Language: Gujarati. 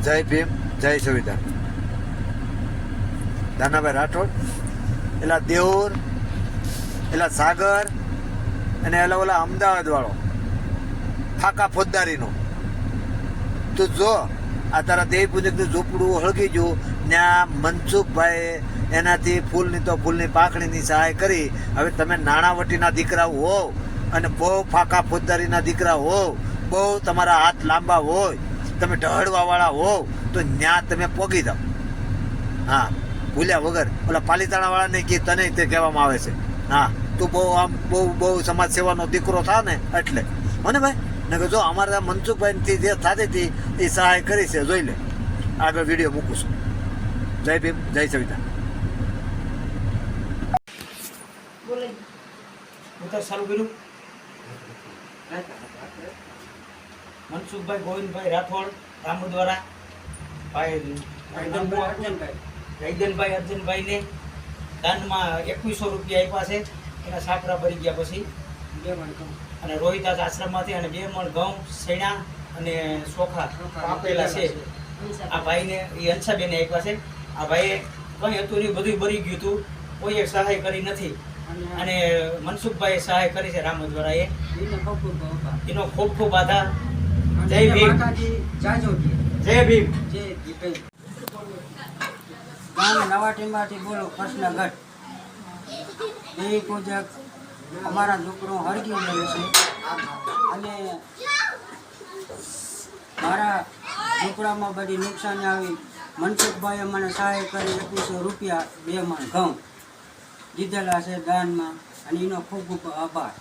જય ભીમ, જય સંવિધાન. દાનાભાઈ રાઠોડ, એલા દેઉર, એલા સાગર અને એલા ઓલા અમદાવાદ વાળો ફાકા ફોજદારીનો. તું જો આ તારા દેવી પૂજકનું ઝૂંપડું હળગી ગયું, ત્યાં મનસુખભાઈ એનાથી ફૂલની તો ફૂલની પાંખડીની સહાય કરી. હવે તમે નાણાવટીના દીકરા હોવ અને બહુ ફાકા ફોજદારીના દીકરા હોવ, બહુ તમારા હાથ લાંબા હોય, તમે ઢળવાવાળા હોવ તો ન્યા તમે પોગી જાઓ. હા, ભૂલ્યા વગર ઓલા પાલીતાણાવાળાને કે તને તે કહેવામાં આવે છે. હા, તું બહુ આમ બહુ સમાજ સેવાનો દીકરો થા ને એટલે મને ભાઈ ને કે જો અમારા મનસુખભાઈથી જે થતી હતી એ સહાય કરી છે, જોઈ લે. આગળ વિડીયો મૂકું છું. જય ભીમ, જય સંવિધાન. મનસુખભાઈ ગોવિંદભાઈ રાઠોડ રામુદ્વારા ભાઈ રૈદનભાઈ અર્જનભાઈને દાનમાં 2100 રૂપિયા આપ્યા છે. એના સાકરા ભરી ગયા પછી અને રોહિતાસ આશ્રમમાંથી અને 2 મણ ઘઉં, શેણા અને ચોખા આપેલા છે. આ ભાઈને એ હંસાબેને આપ્યા છે. આ ભાઈએ કંઈ હતું નહીં, બધું ભરી ગયું હતું, કોઈએ સહાય કરી નથી. અને મનસુખભાઈએ સહાય કરી છે રામદ્વારાએ. એનો ખૂબ ખૂબ આભાર. જય ભીમ, જય ભીમ. ગામ નવા ટીમાથી બોલો કૃષ્ણગઢ. દેવી પૂજક અમારા છોકરો હરગી ગયો છે અને મારા ઝૂંપડામાં બધી નુકસાની આવી. મનસુખભાઈએ મને સહાય કરી 2100 રૂપિયા 2 મણ ઘઉં દીધેલા છે દાનમાં અને એનો ખૂબ ખૂબ આભાર.